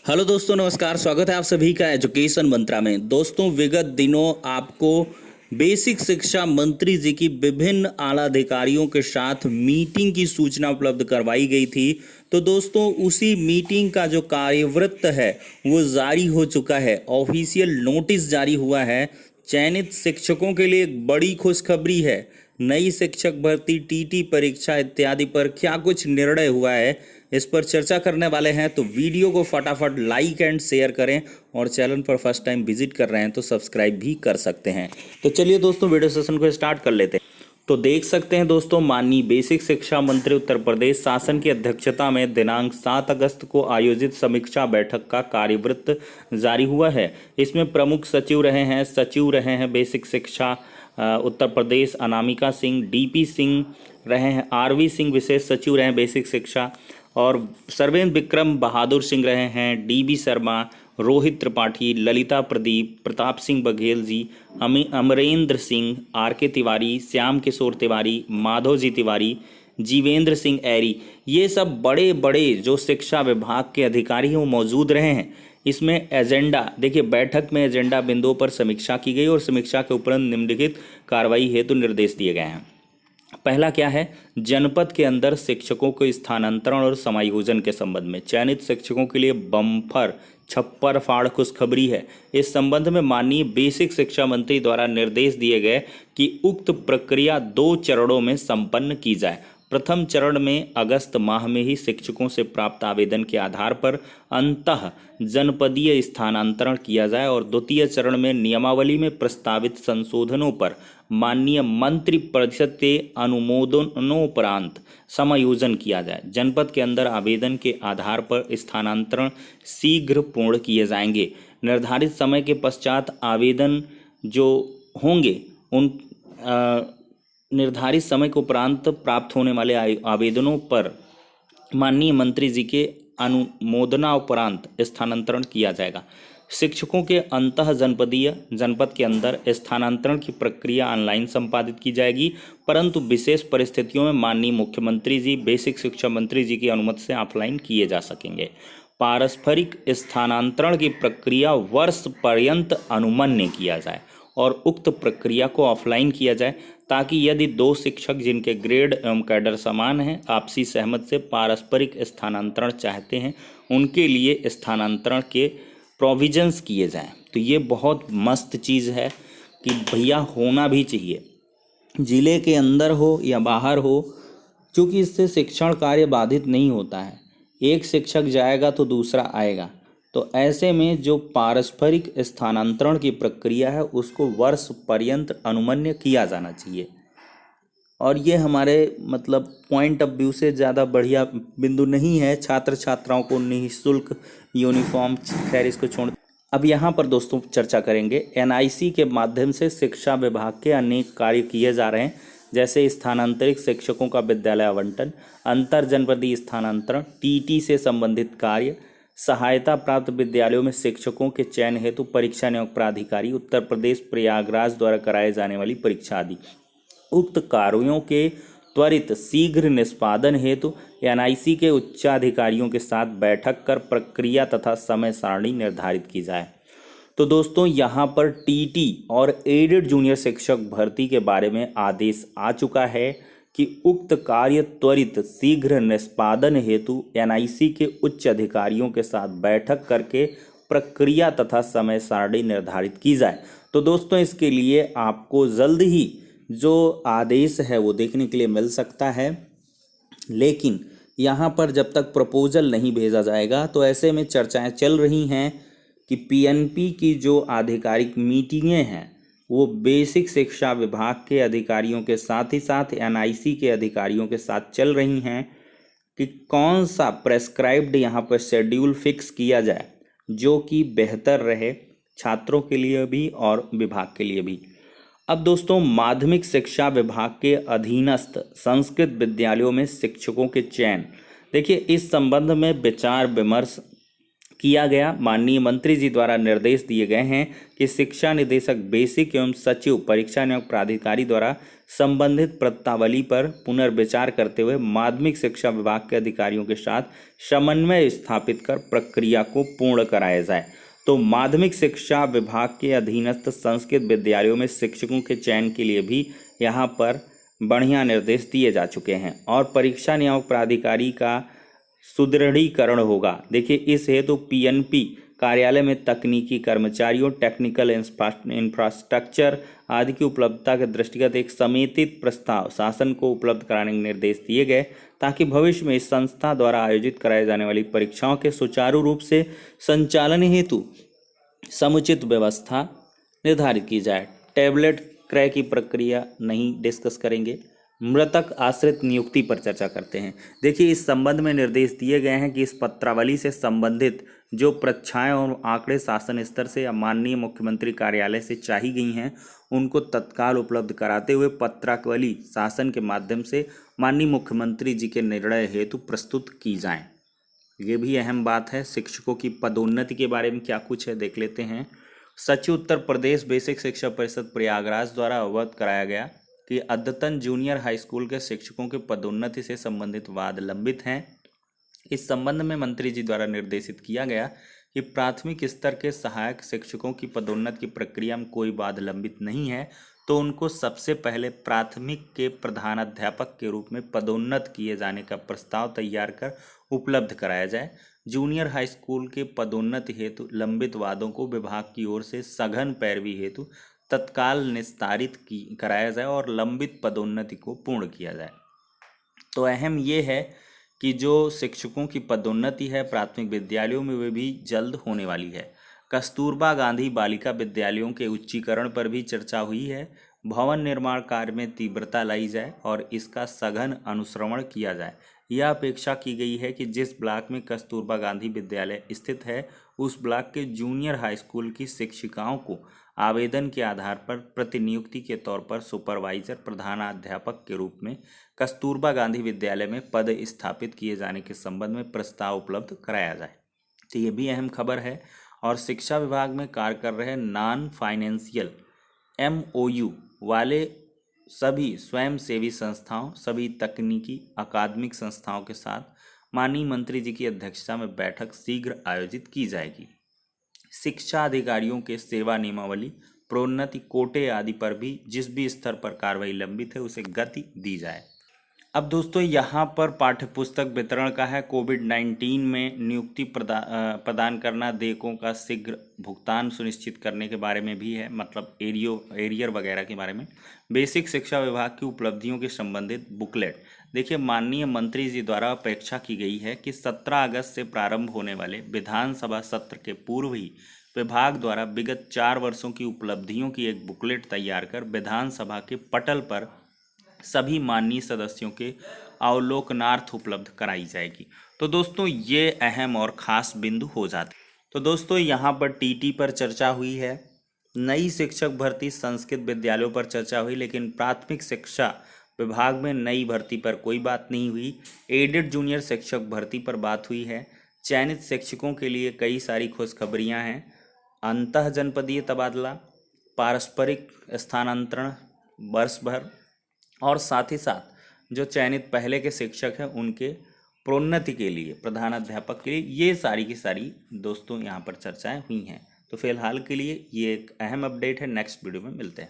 Hello दोस्तों, नमस्कार। स्वागत है आप सभी का एजुकेशन मंत्रा में। दोस्तों, विगत दिनों आपको बेसिक शिक्षा मंत्री जी की विभिन्न आला अधिकारियों के साथ मीटिंग की सूचना उपलब्ध करवाई गई थी। तो दोस्तों, उसी मीटिंग का जो कार्यवृत्त है वो जारी हो चुका है। ऑफिशियल नोटिस जारी हुआ है। चयनित शिक्षकों के लिए एक बड़ी खुशखबरी है। नई शिक्षक भर्ती, टीटी परीक्षा इत्यादि पर क्या कुछ निर्णय हुआ है, इस पर चर्चा करने वाले हैं। तो वीडियो को फटाफट लाइक एंड शेयर करें और चैनल पर फर्स्ट टाइम विजिट कर रहे हैं तो सब्सक्राइब भी कर सकते हैं। तो चलिए दोस्तों, वीडियो सेशन को स्टार्ट कर लेते हैं। तो देख सकते हैं दोस्तों, माननीय बेसिक शिक्षा मंत्री उत्तर प्रदेश शासन की अध्यक्षता में दिनांक 7 अगस्त को आयोजित समीक्षा बैठक का कार्यवृत्त जारी हुआ है। इसमें प्रमुख सचिव रहे हैं बेसिक शिक्षा उत्तर प्रदेश अनामिका सिंह, डीपी सिंह रहे हैं, आरवी सिंह विशेष सचिव रहे हैं बेसिक शिक्षा, और सर्वेंद्र विक्रम बहादुर सिंह रहे हैं, DB Sharma, Rohit Tripathi, Lalita Pradeep, Pratap Singh Baghel ji, Amarendra Singh, R K Tiwari, Shyam Kishore Tiwari, Madhav ji Tiwari, Jeevendra Singh Airi, ये सब बड़े बड़े जो शिक्षा विभाग के अधिकारी हैं वो मौजूद रहे हैं। इसमें एजेंडा देखिए, बैठक में एजेंडा बिंदुओं पर समीक्षा की गई और समीक्षा के उपरांत निम्नलिखित कार्रवाई हेतु निर्देश दिए गए हैं। पहला क्या है, जनपद के अंदर शिक्षकों के स्थानांतरण और समायोजन के संबंध में चयनित शिक्षकों के लिए बम्पर छप्पर फाड़ खुशखबरी है। इस संबंध में माननीय बेसिक शिक्षा मंत्री द्वारा निर्देश दिए गए कि उक्त प्रक्रिया 2 चरणों में संपन्न की जाए। प्रथम चरण में अगस्त माह में ही शिक्षकों से प्राप्त आवेदन के आधार पर अंतः जनपदीय स्थानांतरण किया जाए और द्वितीय चरण में नियमावली में प्रस्तावित संशोधनों पर माननीय मंत्री परिषद के अनुमोदनोपरांत समायोजन किया जाए। जनपद के अंदर आवेदन के आधार पर स्थानांतरण शीघ्र पूर्ण किए जाएंगे। निर्धारित समय के पश्चात आवेदन जो होंगे उन निर्धारित समय के उपरांत प्राप्त होने वाले आवेदनों पर माननीय मंत्री जी के अनुमोदनापरांत स्थानांतरण किया जाएगा। शिक्षकों के अंतः जनपद के अंदर स्थानांतरण की प्रक्रिया ऑनलाइन संपादित की जाएगी, परंतु विशेष परिस्थितियों में माननीय मुख्यमंत्री जी, बेसिक शिक्षा मंत्री जी की अनुमति से ऑफलाइन किए जा सकेंगे। पारस्परिक स्थानांतरण की प्रक्रिया वर्ष पर्यंत अनुमन्य किया जाए और उक्त प्रक्रिया को ऑफलाइन किया जाए, ताकि यदि 2 शिक्षक जिनके ग्रेड एवं कैडर समान हैं आपसी सहमत से पारस्परिक स्थानांतरण चाहते हैं, उनके लिए स्थानांतरण के प्रोविजंस किए जाएं। तो ये बहुत मस्त चीज़ है कि भैया होना भी चाहिए, ज़िले के अंदर हो या बाहर हो, क्योंकि इससे शिक्षण कार्य बाधित नहीं होता है। एक शिक्षक जाएगा तो दूसरा आएगा। तो ऐसे में जो पारस्परिक स्थानांतरण की प्रक्रिया है उसको वर्ष पर्यंत अनुमन्य किया जाना चाहिए। और ये हमारे मतलब पॉइंट ऑफ व्यू से ज़्यादा बढ़िया बिंदु नहीं है। छात्र छात्राओं को निःशुल्क यूनिफॉर्म, खैर इसको छोड़। अब यहाँ पर दोस्तों चर्चा करेंगे, एनआईसी के माध्यम से शिक्षा विभाग के अनेक कार्य किए जा रहे हैं, जैसे स्थानांतरित शिक्षकों का विद्यालय आवंटन, अंतर जनपदीय स्थानांतरण, टीटी से संबंधित कार्य, सहायता प्राप्त विद्यालयों में शिक्षकों के चयन हेतु परीक्षा नियोग प्राधिकारी उत्तर प्रदेश प्रयागराज द्वारा कराए जाने वाली परीक्षा आदि। उक्त कार्यों के त्वरित शीघ्र निष्पादन हेतु एनआईसी के उच्चाधिकारियों के साथ बैठक कर प्रक्रिया तथा समय सारणी निर्धारित की जाए। तो दोस्तों, यहाँ पर टीटी और एडेड जूनियर शिक्षक भर्ती के बारे में आदेश आ चुका है कि उक्त कार्य त्वरित शीघ्र निष्पादन हेतु एनआईसी के उच्च अधिकारियों के साथ बैठक करके प्रक्रिया तथा समय सारणी निर्धारित की जाए। तो दोस्तों, इसके लिए आपको जल्द ही जो आदेश है वो देखने के लिए मिल सकता है, लेकिन यहाँ पर जब तक प्रपोजल नहीं भेजा जाएगा तो ऐसे में चर्चाएं चल रही हैं कि पीएनपी की जो आधिकारिक मीटिंगें हैं वो बेसिक शिक्षा विभाग के अधिकारियों के साथ ही साथ एनआईसी के अधिकारियों के साथ चल रही हैं कि कौन सा प्रेस्क्राइब्ड यहाँ पर शेड्यूल फिक्स किया जाए जो कि बेहतर रहे छात्रों के लिए भी और विभाग के लिए भी। अब दोस्तों, माध्यमिक शिक्षा विभाग के अधीनस्थ संस्कृत विद्यालयों में शिक्षकों के चयन, देखिए इस संबंध में विचार विमर्श किया गया। माननीय मंत्री जी द्वारा निर्देश दिए गए हैं कि शिक्षा निदेशक बेसिक एवं सचिव परीक्षा नियामक प्राधिकारी द्वारा संबंधित प्रत्यावली पर पुनर्विचार करते हुए माध्यमिक शिक्षा विभाग के अधिकारियों के साथ समन्वय स्थापित कर प्रक्रिया को पूर्ण कराया जाए। तो माध्यमिक शिक्षा विभाग के अधीनस्थ संस्कृत विद्यालयों में शिक्षकों के चयन के लिए भी यहाँ पर बढ़िया निर्देश दिए जा चुके हैं और परीक्षा नियामक प्राधिकारी का सुदृढ़ीकरण होगा। देखिए, इस हेतु पीएनपी कार्यालय में तकनीकी कर्मचारियों, टेक्निकल इंफ्रास्ट्रक्चर आदि की उपलब्धता के दृष्टिगत एक समेकित प्रस्ताव शासन को उपलब्ध कराने के निर्देश दिए गए, ताकि भविष्य में इस संस्था द्वारा आयोजित कराई जाने वाली परीक्षाओं के सुचारू रूप से संचालन हेतु समुचित व्यवस्था निर्धारित की जाए। टैबलेट क्रय की प्रक्रिया नहीं डिस्कस करेंगे। मृतक आश्रित नियुक्ति पर चर्चा करते हैं। देखिए, इस संबंध में निर्देश दिए गए हैं कि इस पत्रावली से संबंधित जो प्रच्छाएं और आंकड़े शासन स्तर से या माननीय मुख्यमंत्री कार्यालय से चाही गई हैं, उनको तत्काल उपलब्ध कराते हुए पत्रावली शासन के माध्यम से माननीय मुख्यमंत्री जी के निर्णय हेतु प्रस्तुत की जाएं। ये भी अहम बात है। शिक्षकों की पदोन्नति के बारे में क्या कुछ है देख लेते हैं। सचिव उत्तर प्रदेश बेसिक शिक्षा परिषद प्रयागराज द्वारा अवगत कराया गया कि अद्यतन जूनियर हाई स्कूल के शिक्षकों के पदोन्नति से संबंधित वाद लंबित हैं। इस संबंध में मंत्री जी द्वारा निर्देशित किया गया कि प्राथमिक स्तर के सहायक शिक्षकों की पदोन्नति की प्रक्रिया में कोई वाद लंबित नहीं है, तो उनको सबसे पहले प्राथमिक के प्रधानाध्यापक के रूप में पदोन्नत किए जाने का प्रस्ताव तैयार कर उपलब्ध कराया जाए। जूनियर हाई स्कूल के पदोन्नति हेतु लंबित वादों को विभाग की ओर से सघन पैरवी हेतु तत्काल निस्तारित कराया जाए और लंबित पदोन्नति को पूर्ण किया जाए। तो अहम ये है कि जो शिक्षकों की पदोन्नति है प्राथमिक विद्यालयों में, वे भी जल्द होने वाली है। कस्तूरबा गांधी बालिका विद्यालयों के उच्चीकरण पर भी चर्चा हुई है। भवन निर्माण कार्य में तीव्रता लाई जाए और इसका सघन अनुश्रवण किया जाए। यह अपेक्षा की गई है कि जिस ब्लॉक में कस्तूरबा गांधी विद्यालय स्थित है, उस ब्लॉक के जूनियर हाई स्कूल की शिक्षिकाओं को आवेदन के आधार पर प्रतिनियुक्ति के तौर पर सुपरवाइजर प्रधानाध्यापक के रूप में कस्तूरबा गांधी विद्यालय में पद स्थापित किए जाने के संबंध में प्रस्ताव उपलब्ध कराया जाए। तो ये भी अहम खबर है। और शिक्षा विभाग में कार्य कर रहे नॉन फाइनेंशियल MOU वाले सभी स्वयंसेवी संस्थाओं, सभी तकनीकी अकादमिक संस्थाओं के साथ माननीय मंत्री जी की अध्यक्षता में बैठक शीघ्र आयोजित की जाएगी। शिक्षा अधिकारियों के सेवा नियमावली, प्रोन्नति, कोटे आदि पर भी जिस भी स्तर पर कार्रवाई लंबित है उसे गति दी जाए। अब दोस्तों, यहाँ पर पाठ्यपुस्तक वितरण का है। कोविड-19 में नियुक्ति प्रदान करना, देयकों का शीघ्र भुगतान सुनिश्चित करने के बारे में भी है, मतलब एरियर वगैरह के बारे में। बेसिक शिक्षा विभाग की उपलब्धियों के संबंधित बुकलेट। देखिए, माननीय मंत्री जी द्वारा अपेक्षा की गई है कि 17 अगस्त से प्रारंभ होने वाले विधानसभा सत्र के पूर्व ही विभाग द्वारा विगत 4 वर्षों की उपलब्धियों की एक बुकलेट तैयार कर विधानसभा के पटल पर सभी माननीय सदस्यों के अवलोकनार्थ उपलब्ध कराई जाएगी। तो दोस्तों, ये अहम और ख़ास बिंदु हो जाते। तो दोस्तों, यहाँ पर TT पर चर्चा हुई है। नई शिक्षक भर्ती संस्कृत विद्यालयों पर चर्चा हुई, लेकिन प्राथमिक शिक्षा विभाग में नई भर्ती पर कोई बात नहीं हुई। एडेड जूनियर शिक्षक भर्ती पर बात हुई है। चयनित शिक्षकों के लिए कई सारी खुशखबरियाँ हैं। अंतः जनपदीय तबादला, पारस्परिक स्थानांतरण वर्ष भर, और साथ ही साथ जो चयनित पहले के शिक्षक हैं उनके प्रोन्नति के लिए, प्रधानाध्यापक के लिए, ये सारी की सारी दोस्तों यहाँ पर चर्चाएं हुई हैं। तो फिलहाल के लिए ये एक अहम अपडेट है। नेक्स्ट वीडियो में मिलते हैं।